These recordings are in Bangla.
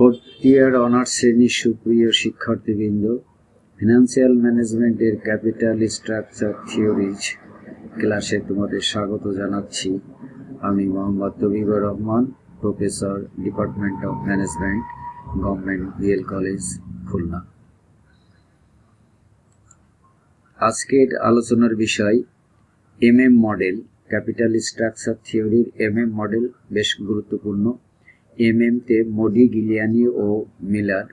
फोर्थ ইয়ার অনার্স শ্রেণীর সুপ্রিয় শিক্ষার্থীবৃন্দ, ফিনান্সিয়াল ম্যানেজমেন্টের ক্যাপিটাল স্ট্রাকচার থিওরিজ ক্লাসে তোমাদের স্বাগত জানাচ্ছি। আমি Mohammad Tabibur Rahman, professor, department of management, government BL college, Khulna. আজকের আলোচনার বিষয় এমএম মডেল। ক্যাপিটাল স্ট্রাকচার থিওরির এমএম মডেল বেশ গুরুত্বপূর্ণ। এমএমতে মোডি, গিলিয়ানি ও মিলার,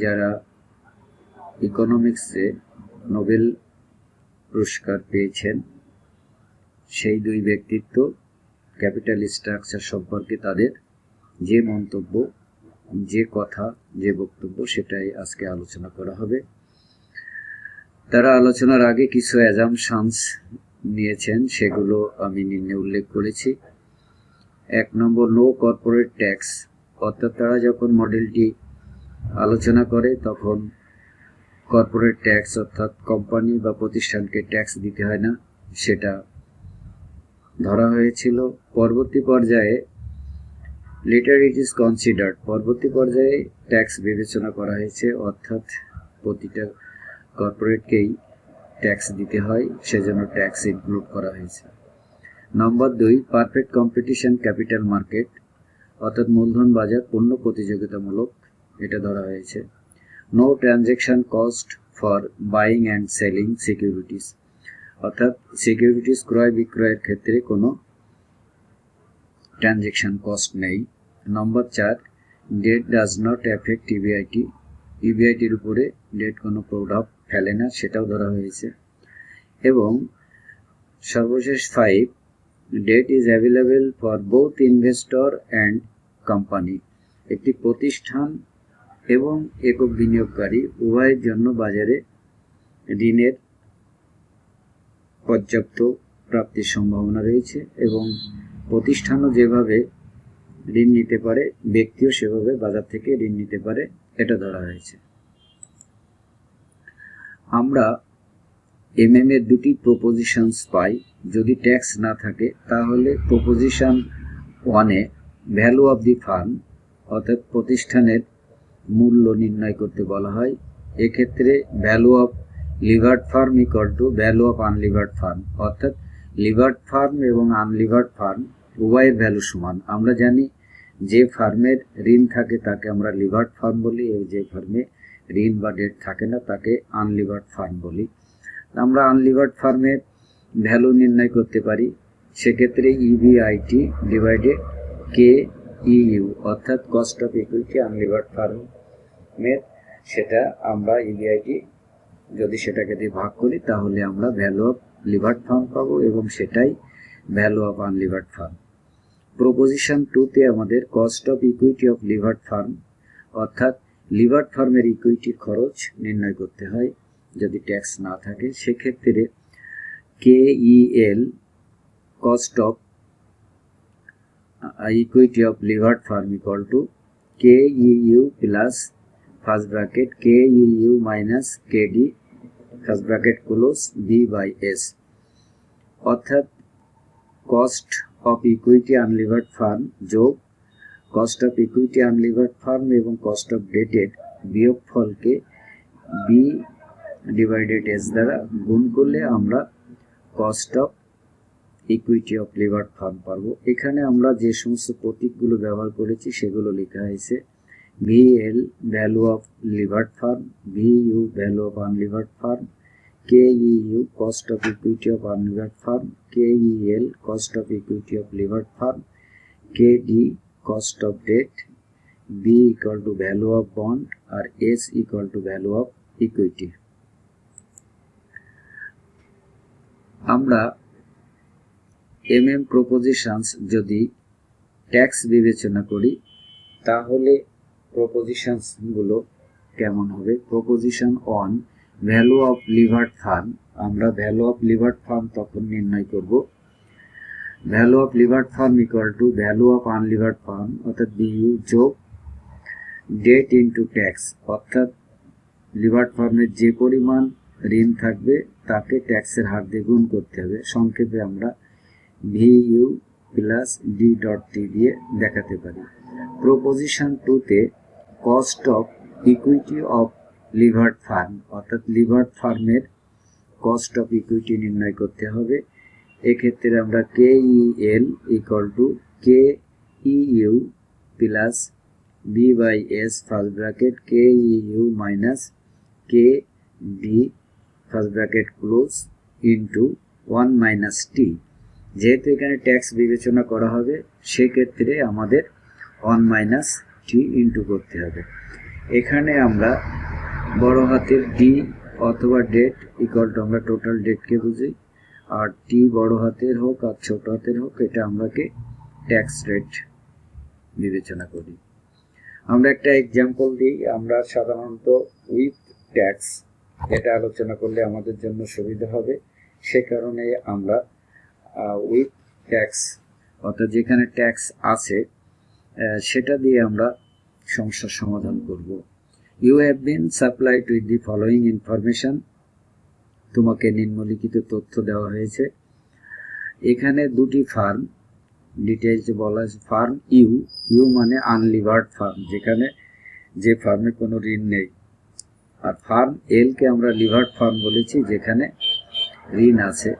যারা ইকোনমিক্সে নোবেল পুরস্কার পেয়েছেন, সেই দুই ব্যক্তিত্ব ক্যাপিটাল স্ট্রাকচার সম্পর্কে তাদের যে মন্তব্য, যে কথা, যে বক্তব্য, সেটাই আজকে আলোচনা করা হবে। তারা আলোচনার আগে কিছু অ্যাজাম্পশনস নিয়েছেন, সেগুলো আমি নিম্নে উল্লেখ করেছি। 1 নম্বর, নো কর্পোরেট ট্যাক্স, অর্থাৎ তারা যখন মডেলটি আলোচনা করে তখন কর্পোরেট ট্যাক্স অর্থাৎ কোম্পানি বা প্রতিষ্ঠানকে ট্যাক্স দিতে হয় না, সেটা ধরা হয়েছিল। পরবর্তী পর্যায়ে লেটার ইট ইজ কনসিডার্ড, পরবর্তী পর্যায়ে ট্যাক্স বিবেচনা করা হয়েছে, অর্থাৎ প্রতিটা কর্পোরেটকেই ট্যাক্স দিতে হয়, সেজন্য ট্যাক্স ইনক্লুড করা হয়েছে। Number 2, perfect competition capital market, অর্থাৎ মূলধন বাজার পূর্ণ প্রতিযোগিতামূলক, এটা ধরা হয়েছে। No transaction cost for buying and selling securities, অর্থাৎ সিকিউরিটিস ক্রয় বিক্রয়ের ক্ষেত্রে কোনো ট্রানজ্যাকশন কস্ট নেই। Number 4, debt does not effect EBIT, ইবিআইটির উপরে ডেট কোনো প্রভাব ফেলে না, সেটাও ধরা হয়েছে। এবং সর্বশেষ 5, date is available for both investor and company, একটি প্রতিষ্ঠান এবং একক বিনিয়োগকারী উভয়ের জন্য বাজারে ঋণের পর্যাপ্ত প্রাপ্তির সম্ভাবনা রয়েছে, এবং প্রতিষ্ঠানও যেভাবে ঋণ নিতে পারে, ব্যক্তিও সেভাবে বাজার থেকে ঋণ নিতে পারে, এটা ধরা হয়েছে। আমরা এমএম এর দুটি প্রপোজিশনস পাই। যদি ট্যাক্স না থাকে তাহলে প্রপোজিশন 1-এ ভ্যালু অফ দি ফার্ম, অর্থাৎ প্রতিষ্ঠানের মূল্য নির্ণয় করতে বলা হয়। এক্ষেত্রে value of levered firm equal to value of unlevered firm, অর্থাৎ লিভার্ড ফার্ম এবং আনলিভার্ড ফার্ম উভয়ের ভ্যালু সমান। আমরা জানি যে ফার্মের ঋণ থাকে তাকে আমরা লিভার্ড ফার্ম বলি, এবং যে ফার্মে ঋণ বা ডেট থাকে না তাকে আনলিভার্ড ফার্ম বলি। আমরা আনলিভার্ড ফার্মের ভ্যালু নির্ণয় করতে পারি, সেক্ষেত্রে ইবিআইটি ডিভাইডেড কে ইউ, অর্থাৎ কস্ট অফ ইকুইটি আনলিভার্ড ফার্মের, সেটা আমরা ইবিআইটি যদি সেটাকে দিয়ে ভাগ করি তাহলে আমরা ভ্যালু অফ লিভার্ড ফার্ম পাবো, এবং সেটাই value of unlevered farm. Proposition 2-তে আমাদের cost of equity of levered firm, অর্থাৎ লিভার্ড ফার্মের ইকুইটির খরচ নির্ণয় করতে হয় যদি ট্যাক্স না থাকে। সেক্ষেত্রে KEL cost of equity of levered firm equal to KEU plus first bracket KEU minus KD first bracket close B/S, অর্থাৎ cost of equity unlevered farm যোগ cost of equity unlevered farm এবং কস্ট অফ ডেটের বিয়োগফলকে B/S দ্বারা গুণ করলে আমরা cost of equity of levered farm পাবো। এখানে আমরা যে সমস্ত প্রতীকগুলো ব্যবহার করেছি সেগুলো লেখা হয়েছে। VL value of levered firm, VU value of unlevered firm, KEU cost of equity of unlevered firm, KEL cost of equity of levered firm, KD cost of debt, B equal to value of bond, আর S equal to value of equity. আমরা এমএম প্রপোজিশনস যদি ট্যাক্স বিবেচনা করি তাহলে প্রপোজিশনসগুলো কেমন হবে। Proposition 1, value of levered firm, আমরা ভ্যালু অফ লিভার্ড ফার্ম তখন নির্ণয় করব value of levered firm equal to value of unlevered firm, অর্থাৎ BU যোগ ডেট ইনটু ট্যাক্স, অর্থাৎ লিভার্ড ফার্মের যে পরিমাণ ঋণ থাকবে তাকে ট্যাক্সের হার দিয়ে গুণ করতে হবে। সংক্ষেপে আমরা VU প্লাস D.T দিয়ে দেখাতে পারি। প্রপোজিশন 2-তে cost of equity of levered firm, অর্থাৎ লিভার্ড ফার্মের কস্ট অফ ইকুইটি নির্ণয় করতে হবে। এক্ষেত্রে আমরা KEL equal to KEU plus B/S first bracket KEU minus KB first bracket close into 1 minus T। যেহেতু এখানে ট্যাক্স বিবেচনা করা হবে সেক্ষেত্রে আমাদের 1 মাইনাস T ইন্টু করতে হবে। এখানে আমরা বড় হাতের ডি অথবা ডেট ইকুয়াল টু আমরা টোটাল ডেটকে বুঝি, আর টি বড় হাতের হোক আর ছোট হাতের হোক এটা আমরাকে ট্যাক্স রেট বিবেচনা করি। আমরা একটা এক্সাম্পল দিই। আমরা সাধারণত উইথ ট্যাক্স এটা আলোচনা করলে আমাদের জন্য সুবিধা হবে, সে কারণে আমরা উইথ ট্যাক্স অর্থাৎ যেখানে ট্যাক্স আছে সেটা দিয়ে আমরা সমস্যার সমাধান করব। You have been supplied with the following information, তোমাকে নিম্নলিখিত তথ্য দেওয়া হয়েছে। এখানে দুটি ফার্ম ডিটেইলস বলা আছে। ফার্ম ইউ মানে আনলিভার্ড ফার্ম, যেখানে যে ফার্মে কোনো ঋণ নেই, আর ফার্ম এলকে আমরা লিভার্ড ফার্ম বলেছি যেখানে ঋণ আছে।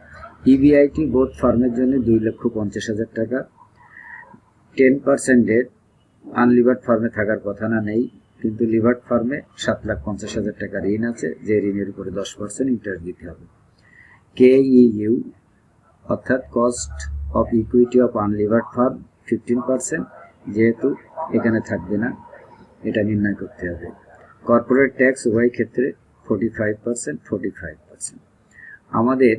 EBIT বোথ ফার্মের জন্য 2,50,000 টাকা। 10% আনলিভার্ড ফার্মে থাকার কথা না, নেই, কিন্তু লিভার্ড ফার্মে 7,50,000 টাকা ঋণ আছে, যে ঋণের উপরে 10% ইন্টারেস্ট দিতে হবে। KEU অর্থাৎ cost of equity of unlevered firm 15%, যেহেতু এখানে থাকবে না এটা নির্ণয় করতে হবে। কর্পোরেট ট্যাক্স উভয় ক্ষেত্রে 45%। আমাদের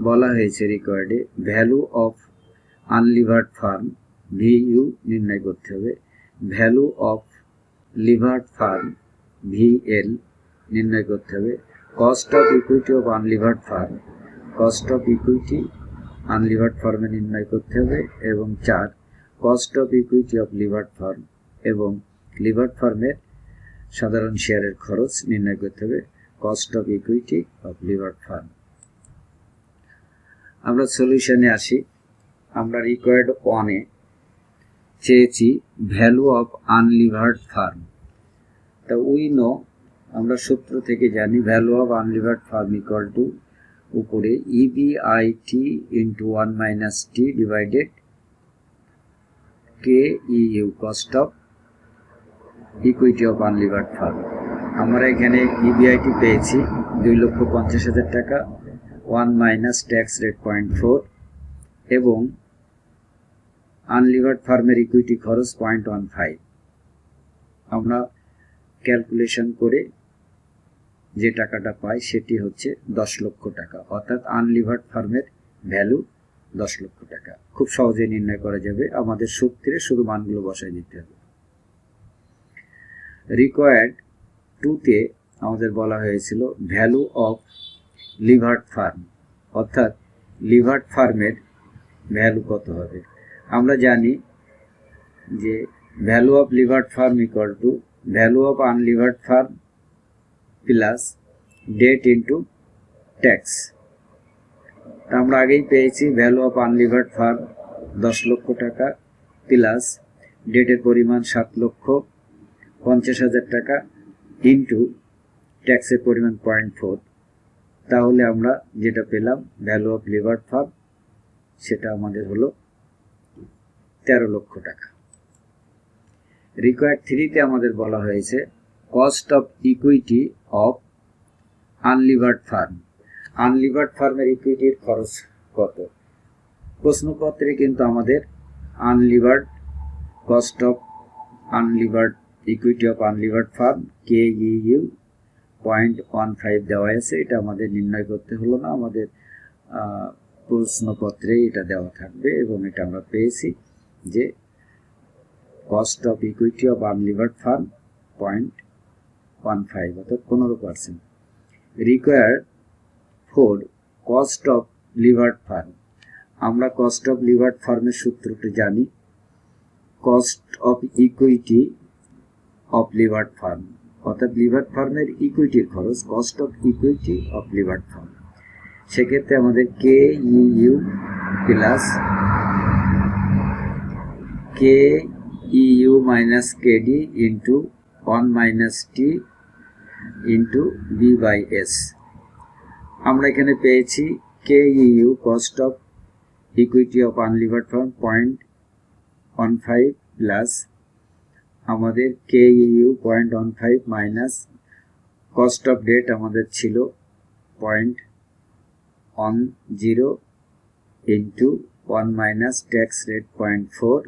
বলা হয়েছে রিকোয়ার্ডে value of unlevered firm VU নির্ণয় করতে হবে, value of levered firm VL নির্ণয় করতে হবে, cost of equity of unlevered firm, cost of equity unlevered ফার্মে নির্ণয় করতে হবে, এবং 4 cost of equity of levered firm এবং লিভার্ড ফার্মের সাধারণ শেয়ারের খরচ নির্ণয় করতে হবে, cost of equity of levered firm. আমরা সলিউশনে আসি। আমরা রিকোয়ার্ড 1-এ চেয়েছি ভ্যালু অফ আনলিভার্ড ফার্ম। তা উই নো, আমরা সূত্র থেকে জানি value of unlevered firm equal to উপরে EBIT into 1 minus T divided KEU cost of equity of unlevered firm. আমরা এখানে EBIT পেয়েছি 2,50,000 টাকা, 1 মাইনাস ট্যাক্স রেট 0.4 এবং আনলিভার্ড ফার্মের ইকুইটি খরচ 0.15। আমরা ক্যালকুলেশন করে যে টাকাটা পাই সেটি হচ্ছে 10 লক্ষ টাকা, অর্থাৎ আনলিভার্ড ফার্মের ভ্যালু 10 লক্ষ টাকা। খুব সহজে নির্ণয় করা যাবে, আমাদের সূত্রে শুধু মানগুলো বসাই দিতে হবে। রিকোয়ার্ড 2-তে আমাদের বলা হয়েছিল ভ্যালু অফ লিভার্ড ফার্ম, অর্থাৎ লিভার্ড ফার্মের ভ্যালু কত হবে। আমরা জানি যে value of levered firm equal to value of unlevered firm plus debt into tax. আমরা আগেই পেয়েছি ভ্যালু অফ আনলিভার্ড ফার্ম 10 লক্ষ টাকা প্লাস ডেটের পরিমাণ 7,50,000 টাকা ইন্টু ট্যাক্সের পরিমাণ 0.4। তাহলে আমরা যেটা পেলাম ভ্যালু অফ লিভার্ড ফার্ম সেটা আমাদের হলো 13 লক্ষ টাকা। রিকোয়ার্ড 3-তে আমাদের বলা হয়েছে cost of equity of unlevered firm. Unlevered ফার্মের ইকুইটির খরচ কত? প্রশ্নপত্রে কিন্তু আমাদের unlevered cost of unlevered equity of unlevered firm KEU 0.15 দেওয়া আছে। এটা আমাদের নির্ণয় করতে হলো না, আমাদের প্রশ্নপত্রে এটা দেওয়া থাকবে এবং এটা আমরা পেয়েছি যে cost of equity of unlevered firm 0.15 অর্থাৎ 15%। Required 4 cost of levered firm. আমরা কস্ট অফ লিভার্ড ফার্মের সূত্রটি জানি, cost of equity of levered firm, অর্থাৎ লিভার্ড ফার্মের ইকুইটির খরচ, cost of equity of levered firm. সেক্ষেত্রে আমাদের KEU plus KEU minus KD into 1 minus T into B by S. আমরা এখানে পেয়েছি K U cost of equity of unlevered firm 0.15 plus আমাদের K U 0.15 minus cost of debt আমাদের ছিল 0.10 into 1 minus tax rate 0.4।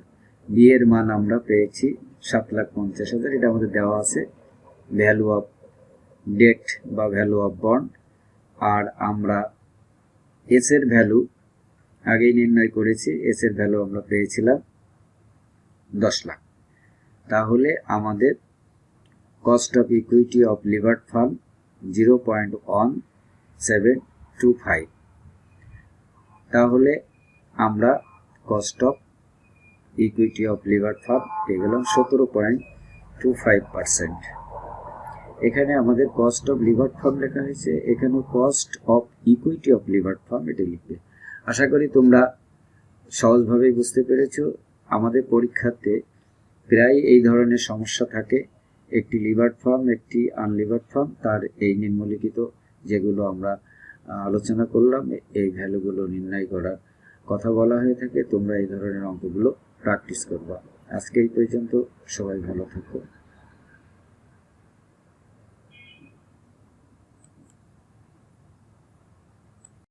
B এর মান আমরা পেয়েছি 7,50,000। এটা আমাদের দেওয়া আছে ভ্যালু অফ ডেট বা ভ্যালু অফ বন্ড। আর আমরা এস এর ভ্যালু আগেই নির্ণয় করেছি, এস এর ভ্যালু আমরা পেয়েছিলাম 10 লাখ। তাহলে আমাদের cost of equity of levered farm 0.1725। তাহলে আমরা cost of equity of levered farm পেয়ে গেলাম 17.25%। এখানে আমাদের কস্ট অফ লিভার্ড ফার্ম লেখা হয়েছে, এখানে cost of equity of levered farm এটা লিখবে। আশা করি তোমরা সহজভাবেই বুঝতে পেরেছ। আমাদের পরীক্ষাতে প্রায় এই ধরনের সমস্যা থাকে, একটি লিভার্ড ফার্ম একটি আনলিভার্ড ফার্ম, তার এই নিম্নলিখিত যেগুলো আমরা আলোচনা করলাম এই ভ্যালুগুলো নির্ণয় করার কথা বলা হয়ে থাকে। তোমরা এই ধরনের অঙ্কগুলো প্র্যাকটিস করবা। আজকে এই পর্যন্ত, সবাই ভালো থাকো।